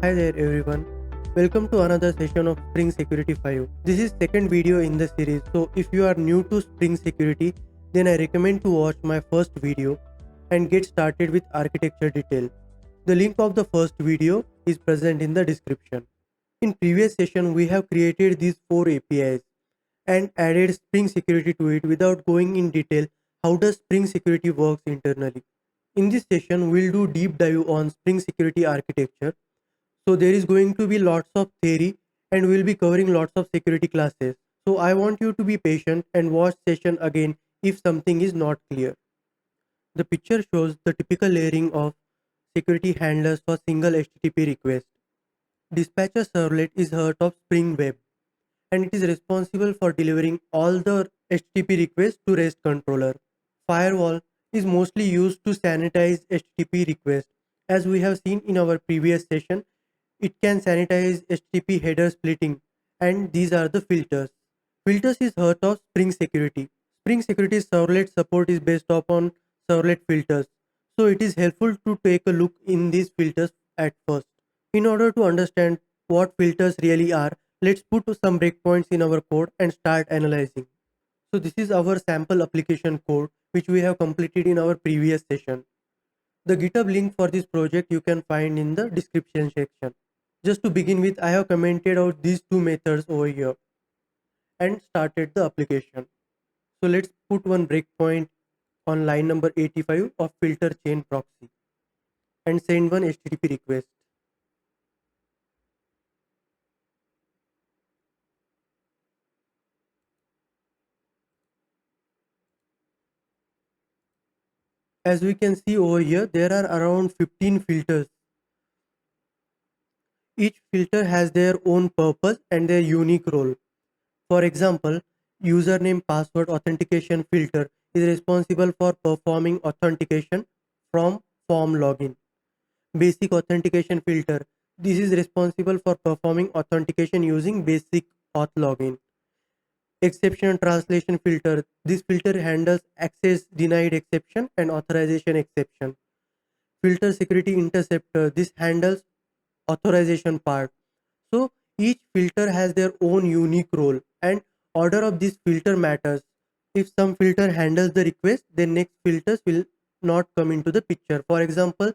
Hi there everyone. Welcome to another session of Spring Security 5. This is second video in the series. So if you are new to Spring Security, then I recommend to watch my first video and get started with architecture detail. The link of the first video is present in the description. In previous session we have created these 4 APIs and added Spring Security to it without going in detail how does Spring Security works internally. In this session we'll do deep dive on Spring Security architecture, so there is going to be lots of theory and we'll be covering lots of security classes. So I want you to be patient and watch session again if something is not clear. The picture shows the typical layering of security handlers for single HTTP request. Dispatcher servlet is heart of Spring Web and it is responsible for delivering all the HTTP requests to REST controller. Firewall is mostly used to sanitize HTTP requests. As we have seen in our previous session, it can sanitize HTTP header splitting, and these are the filters. Filters is heart of Spring Security. Spring Security servlet support is based upon servlet filters, so it is helpful to take a look in these filters at first. In order to understand what filters really are, let's put some breakpoints in our code and start analyzing. So this is our sample application code which we have completed in our previous session. The GitHub link for this project you can find in the description section. Just to begin with, I have commented out these two methods over here and started the application. So let's put one breakpoint on line number 85 of filter chain proxy and send one HTTP request. As we can see over here, there are around 15 filters. Each filter has their own purpose and their unique role. For example, username password authentication filter is responsible for performing authentication from form login. Basic authentication filter, this is responsible for performing authentication using basic auth login. Exception translation filter, this filter handles access denied exception and authorization exception. Filter security interceptor, this handles authorization part. So each filter has their own unique role and order of this filter matters. If some filter handles the request, then next filters will not come into the picture. For example,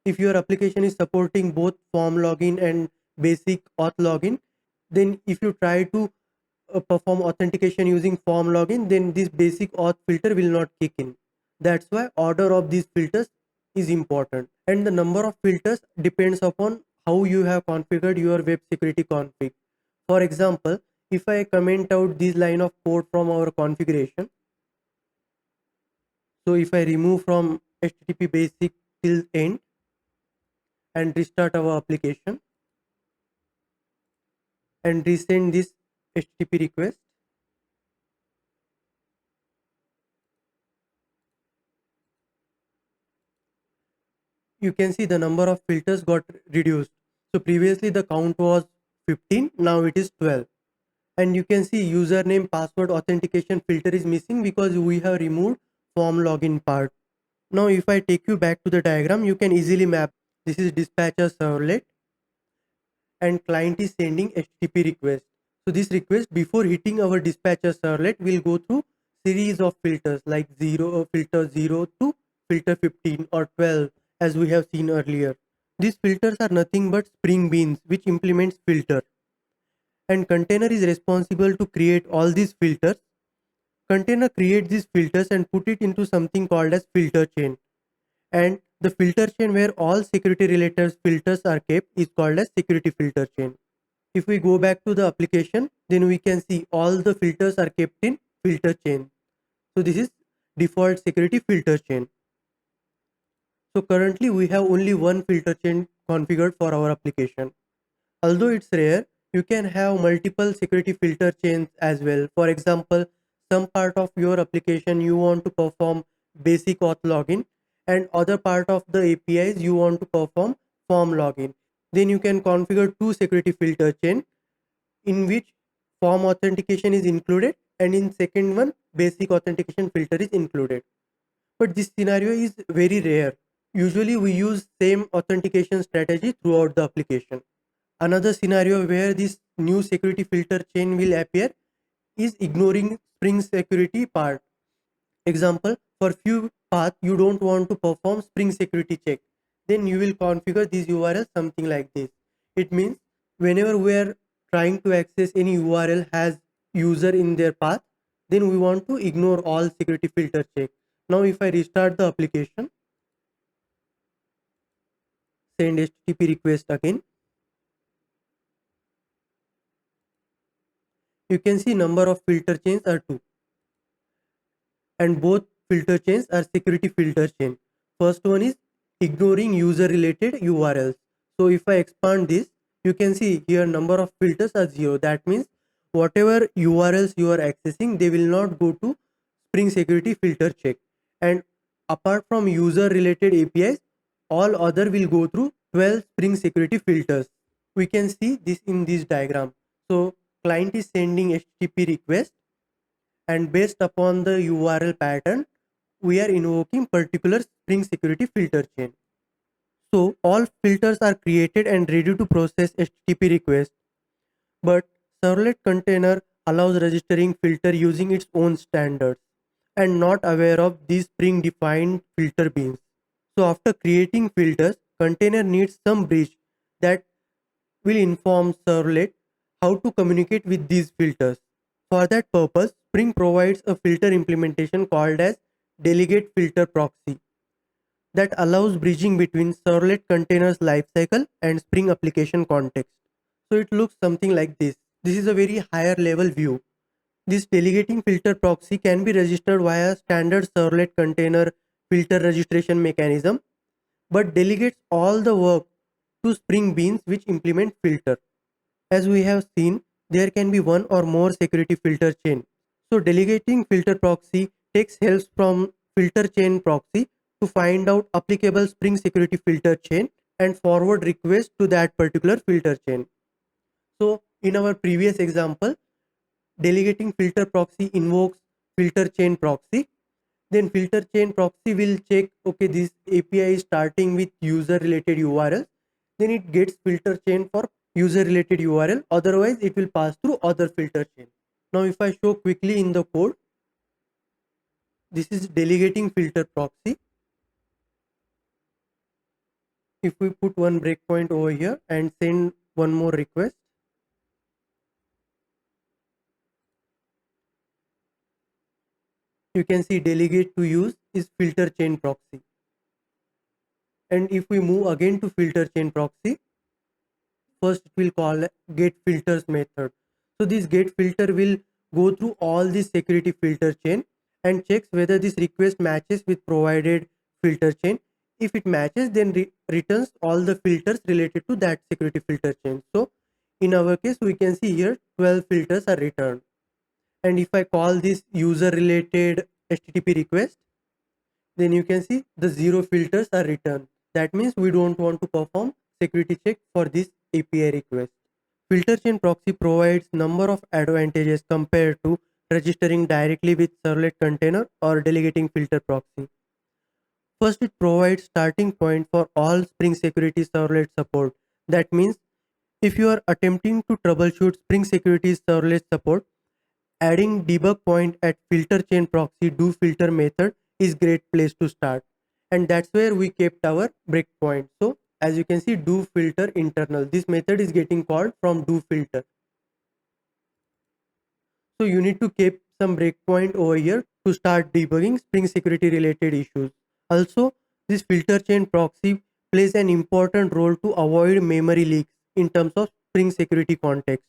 if your application is supporting both form login and basic auth login, then if you try to perform authentication using form login, then this basic auth filter will not kick in. That's why order of these filters is important, and the number of filters depends upon how you have configured your web security config. For example, if I comment out this line of code from our configuration, so if I remove from HTTP basic till end and restart our application and resend this HTTP request, you can see the number of filters got reduced. So previously the count was 15, now it is 12. And you can see username password authentication filter is missing because we have removed form login part. Now if I take you back to the diagram, you can easily map. This is dispatcher servlet and client is sending HTTP request. So this request before hitting our dispatcher servlet will go through series of filters like filter 0 to filter 15 or 12 as we have seen earlier. These filters are nothing but Spring Beans which implements filter, and container is responsible to create all these filters. Container creates these filters and put it into something called as filter chain, and the filter chain where all security related filters are kept is called as security filter chain. If we go back to the application, then we can see all the filters are kept in filter chain. So this is default security filter chain. So currently we have only one filter chain configured for our application. Although it's rare, you can have multiple security filter chains as well. For example, some part of your application you want to perform basic auth login and other part of the APIs you want to perform form login. Then you can configure two security filter chain in which form authentication is included and in second one basic authentication filter is included. But this scenario is very rare. Usually we use same authentication strategy throughout the application. Another scenario where this new security filter chain will appear is ignoring Spring security part. Example, for few paths you don't want to perform Spring security check, then you will configure this URL something like this. It means whenever we are trying to access any URL has user in their path, then we want to ignore all security filter check. Now if I restart the application, send HTTP request again, you can see number of filter chains are 2, and both filter chains are security filter chain. First one is ignoring user related URLs. So if I expand this, you can see here number of filters are 0. That means whatever URLs you are accessing, they will not go to Spring security filter check. And apart from user related APIs, all other will go through 12 Spring security filters. We can see this in this diagram. So client is sending HTTP request, and based upon the URL pattern, we are invoking particular Spring security filter chain. So all filters are created and ready to process HTTP request, but servlet container allows registering filter using its own standards and not aware of these Spring defined filter beans. So after creating filters, container needs some bridge that will inform servlet how to communicate with these filters. For that purpose, Spring provides a filter implementation called as delegate filter proxy that allows bridging between servlet containers lifecycle and Spring application context. So it looks something like this. This is a very higher level view. This delegating filter proxy can be registered via standard servlet container filter registration mechanism, but delegates all the work to Spring beans which implement filter. As we have seen, there can be one or more security filter chain. So delegating filter proxy takes help from filter chain proxy to find out applicable Spring security filter chain and forward request to that particular filter chain. So in our previous example, delegating filter proxy invokes filter chain proxy. Then filter chain proxy will check, okay, this API is starting with user related URL. Then it gets filter chain for user related URL. Otherwise, it will pass through other filter chain. Now, if I show quickly in the code, this is delegating filter proxy. If we put one breakpoint over here and send one more request, you can see delegate to use is filter chain proxy. And if we move again to filter chain proxy, first it will call get filters method. So this get filter will go through all this security filter chain and checks whether this request matches with provided filter chain. If it matches, then returns all the filters related to that security filter chain. So in our case, we can see here 12 filters are returned. And if I call this user related HTTP request, then you can see the 0 filters are returned. That means we don't want to perform security check for this API request. Filter chain proxy provides number of advantages compared to registering directly with servlet container or delegating filter proxy. First, it provides starting point for all Spring Security servlet support. That means if you are attempting to troubleshoot Spring Security servlet support, adding debug point at filter chain proxy do filter method is great place to start. And that's where we kept our breakpoint. So as you can see, do filter internal. This method is getting called from do filter. So you need to keep some breakpoint over here to start debugging Spring Security related issues. Also, this filter chain proxy plays an important role to avoid memory leaks in terms of Spring Security context.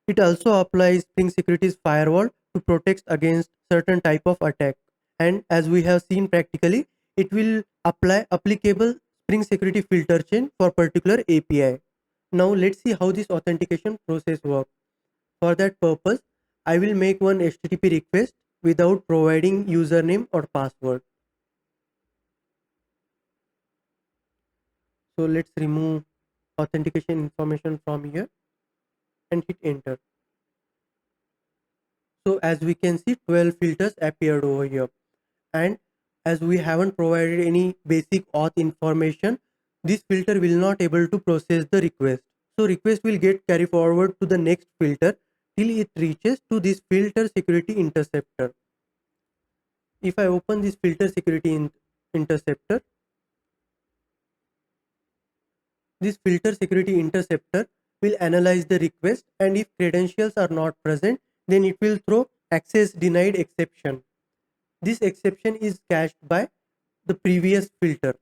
It also applies Spring Security's firewall to protect against certain type of attack. And as we have seen practically, it will apply applicable Spring Security filter chain for particular API. Now let's see how this authentication process works. For that purpose, I will make one HTTP request without providing username or password. So let's remove authentication information from here and hit enter. So as we can see, 12 filters appeared over here, and as we haven't provided any basic auth information, this filter will not able to process the request. So request will get carry forward to the next filter till it reaches to this filter security interceptor. If I open this filter security interceptor, this filter security interceptor will analyze the request, and if credentials are not present, then it will throw access denied exception. This exception is cached by the previous filter,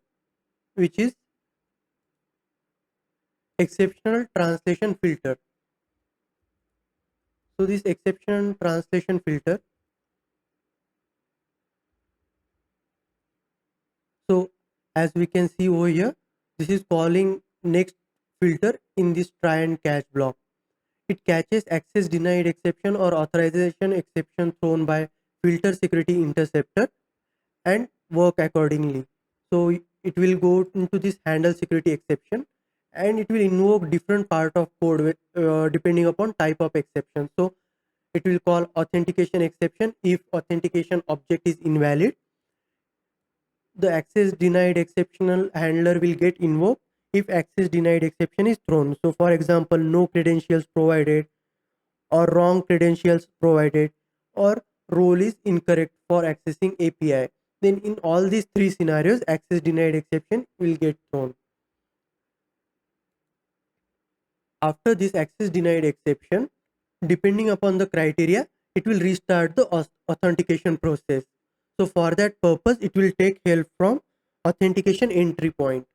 which is exceptional translation filter. So this exceptional translation filter, so as we can see over here, this is calling next filter in this try and catch block. It catches access denied exception or authorization exception thrown by filter security interceptor and work accordingly. So it will go into this handle security exception, and it will invoke different part of code depending upon type of exception. So it will call authentication exception if authentication object is invalid. The access denied exceptional handler will get invoked if access denied exception is thrown. So for example, no credentials provided, or wrong credentials provided, or role is incorrect for accessing API. Then in all these three scenarios, access denied exception will get thrown. After this access denied exception, depending upon the criteria, it will restart the authentication process. So for that purpose, it will take help from authentication entry point.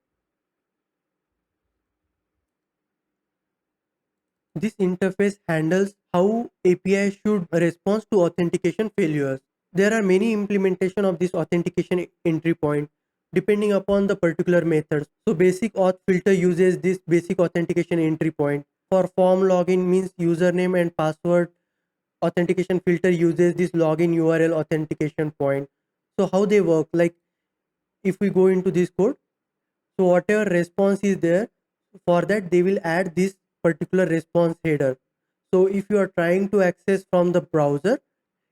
This interface handles how API should respond to authentication failures. There are many implementation of this authentication entry point depending upon the particular methods. So basic auth filter uses this basic authentication entry point. For form login means username and password, authentication filter uses this login URL authentication point. So how they work, like if we go into this code, so whatever response is there, for that they will add this particular response header. So if you are trying to access from the browser,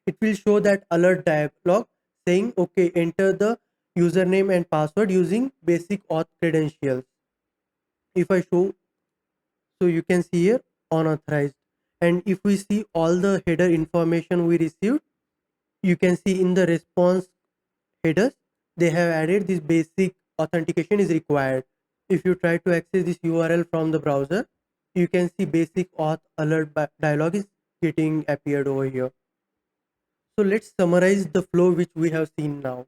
it will show that alert dialog saying okay, enter the username and password using basic auth credentials. If I show, so you can see here unauthorized, and if we see all the header information we received, you can see in the response headers they have added this basic authentication is required. If you try to access this URL from the browser, you can see basic auth alert dialog is getting appeared over here. So let's summarize the flow which we have seen now.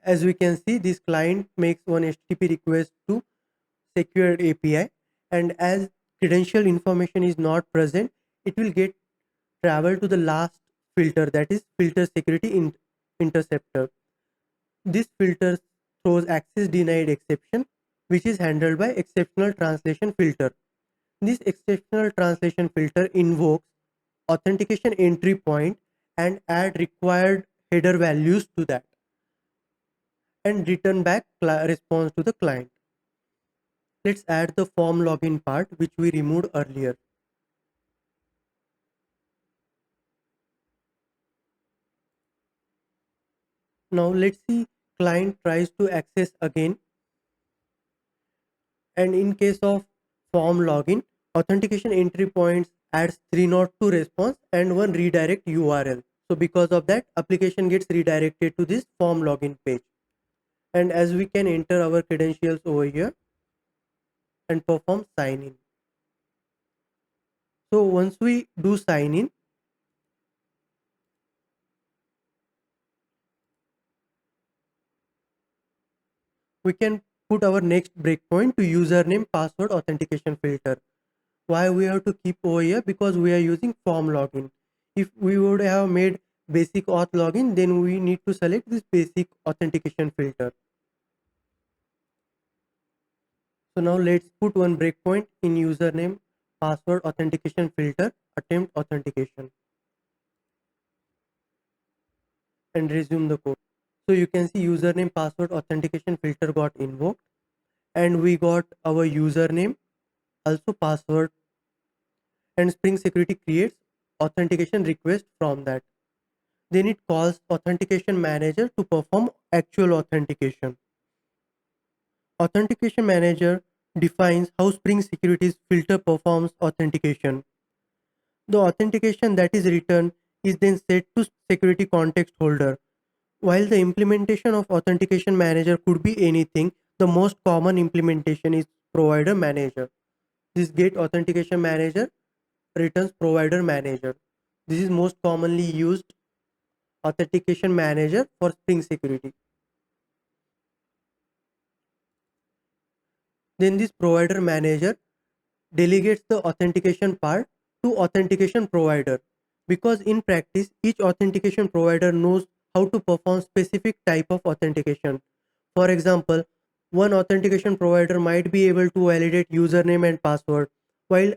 As we can see, this client makes one HTTP request to secured API, and as credential information is not present, it will get travel to the last filter, that is filter security interceptor. This filter throws access denied exception, which is handled by exceptional translation filter. This exceptional translation filter invokes authentication entry point and add required header values to that and return back response to the client. Let's add the form login part which we removed earlier. Now let's see client tries to access again, and in case of form login, authentication entry points adds 302 response and one redirect URL. So because of that, application gets redirected to this form login page. And as we can enter our credentials over here and perform sign in. So once we do sign in, we can put our next breakpoint to username password authentication filter. Why we have to keep over here? Because we are using form login. If we would have made basic auth login, then we need to select this basic authentication filter. So now let's put one breakpoint in username password authentication filter attempt authentication and resume the code. So you can see username password authentication filter got invoked, and we got our username, also password, and Spring Security creates authentication request from that. Then it calls authentication manager to perform actual authentication. Authentication manager defines how Spring Security's filter performs authentication. The authentication that is returned is then set to security context holder. While the implementation of authentication manager could be anything, the most common implementation is provider manager. This get authentication manager returns provider manager. This is most commonly used authentication manager for Spring Security. Then this provider manager delegates the authentication part to authentication provider, because in practice each authentication provider knows how to perform specific type of authentication. For example, one authentication provider might be able to validate username and password, while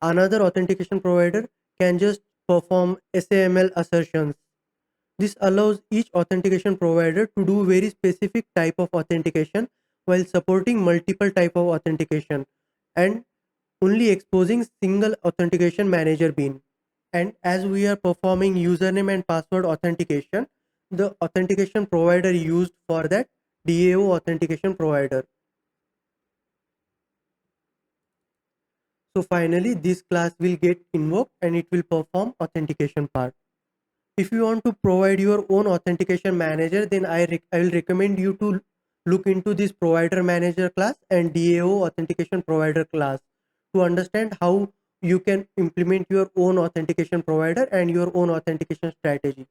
another authentication provider can just perform SAML assertions. This allows each authentication provider to do very specific type of authentication while supporting multiple type of authentication and only exposing single authentication manager bean. And as we are performing username and password authentication, the authentication provider used for that DAO authentication provider. So finally this class will get invoked and it will perform authentication part. If you want to provide your own authentication manager, then I will recommend you to look into this provider manager class and DAO authentication provider class to understand how you can implement your own authentication provider and your own authentication strategy.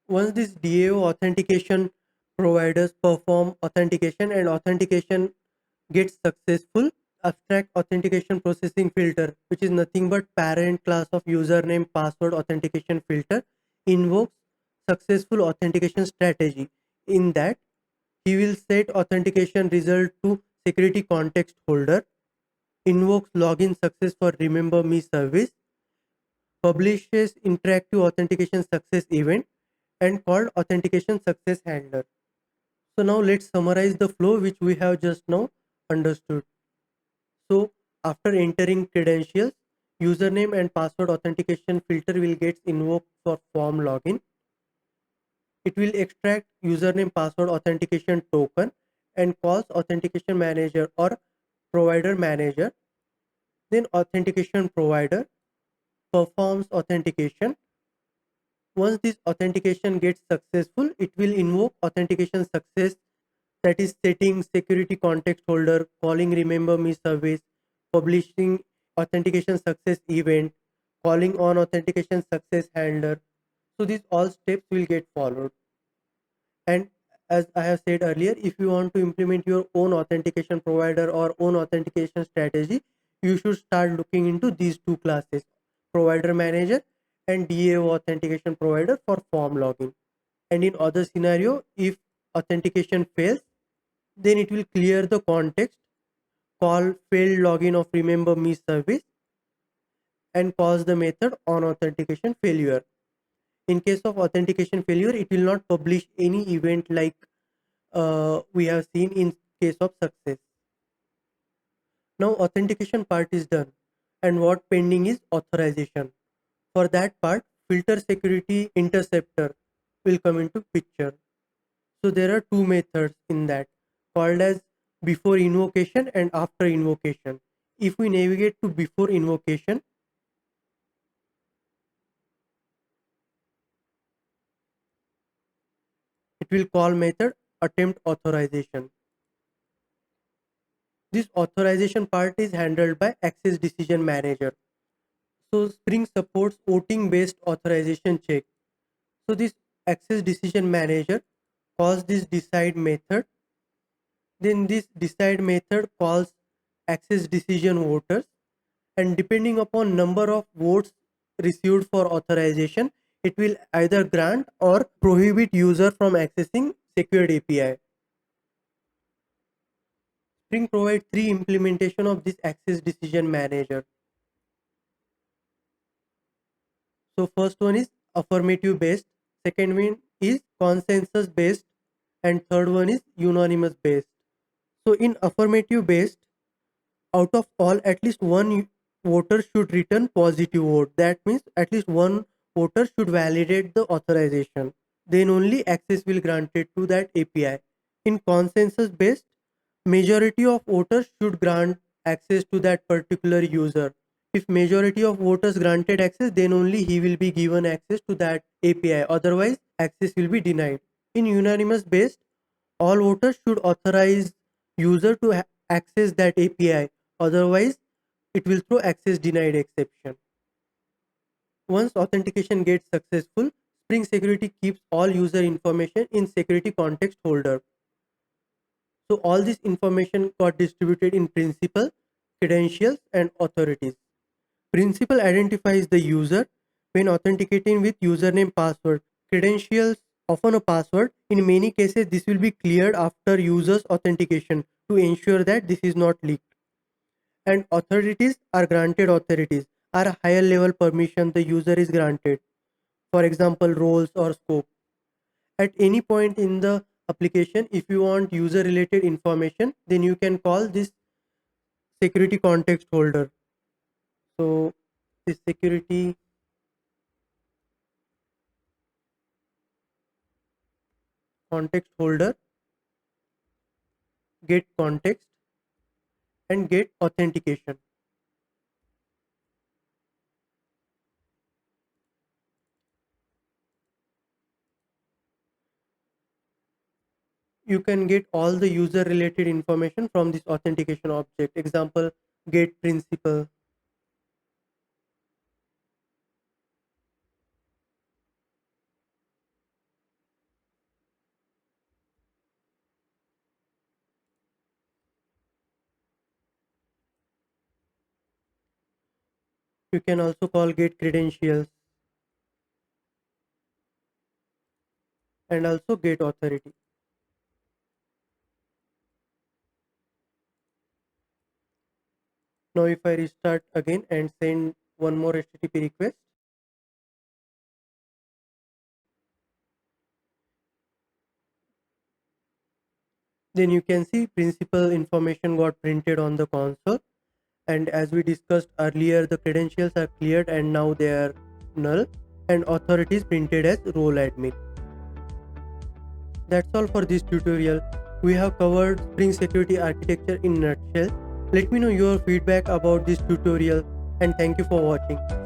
Once this DAO authentication providers perform authentication and authentication gets successful, abstract authentication processing filter, which is nothing but parent class of username password authentication filter, invokes successful authentication strategy. In that, he will set authentication result to security context holder, invokes login success for remember me service, publishes interactive authentication success event, and called authentication success handler. So now let's summarize the flow which we have just now understood. So after entering credentials, username and password authentication filter will get invoked for form login. It will extract username password authentication token and calls authentication manager or provider manager. Then authentication provider performs authentication. Once this authentication gets successful, it will invoke authentication success, that is setting security context holder, calling remember me service, publishing authentication success event, calling on authentication success handler. So these all steps will get followed. And as I have said earlier, if you want to implement your own authentication provider or own authentication strategy, you should start looking into these two classes, provider manager and DAO authentication provider for form login. And in other scenario, if authentication fails, then it will clear the context, call failed login of remember me service, and calls the method on authentication failure. In case of authentication failure, it will not publish any event like we have seen in case of success. Now authentication part is done, and what pending is authorization. For that part, filter security interceptor will come into picture. So there are two methods in that, called as before invocation and after invocation. If we navigate to before invocation, it will call method attempt authorization. This authorization part is handled by access decision manager. So Spring supports voting based authorization check. So this access decision manager calls this decide method. Then this decide method calls access decision voters, and depending upon number of votes received for authorization, it will either grant or prohibit user from accessing secured API. Spring provides three implementation of this access decision manager. So first one is affirmative based, second one is consensus based, and third one is unanimous based. So in affirmative based, out of all, at least one voter should return positive vote. That means at least one voter should validate the authorization. Then only access will granted to that API. In consensus based, majority of voters should grant access to that particular user. If majority of voters granted access, then only he will be given access to that API. Otherwise, access will be denied. In unanimous based, all voters should authorize user to access that API. Otherwise, it will throw access denied exception. Once authentication gets successful, Spring Security keeps all user information in security context holder. So all this information got distributed in principal, credentials, and authorities. Principal identifies the user when authenticating with username password. Credentials, often a password. In many cases, this will be cleared after user's authentication to ensure that this is not leaked. And authorities are a higher level permission the user is granted. For example, roles or scope. At any point in the application, if you want user related information, then you can call this security context holder. So this security context holder get context and get authentication. You can get all the user related information from this authentication object. Example, get principal. You can also call get credentials and also get authority. Now if I restart again and send one more HTTP request, then you can see principal information got printed on the console. And as we discussed earlier, the credentials are cleared and now they are null, and authority is printed as role admin. That's all for this tutorial. We have covered Spring Security architecture in a nutshell. Let me know your feedback about this tutorial, and thank you for watching.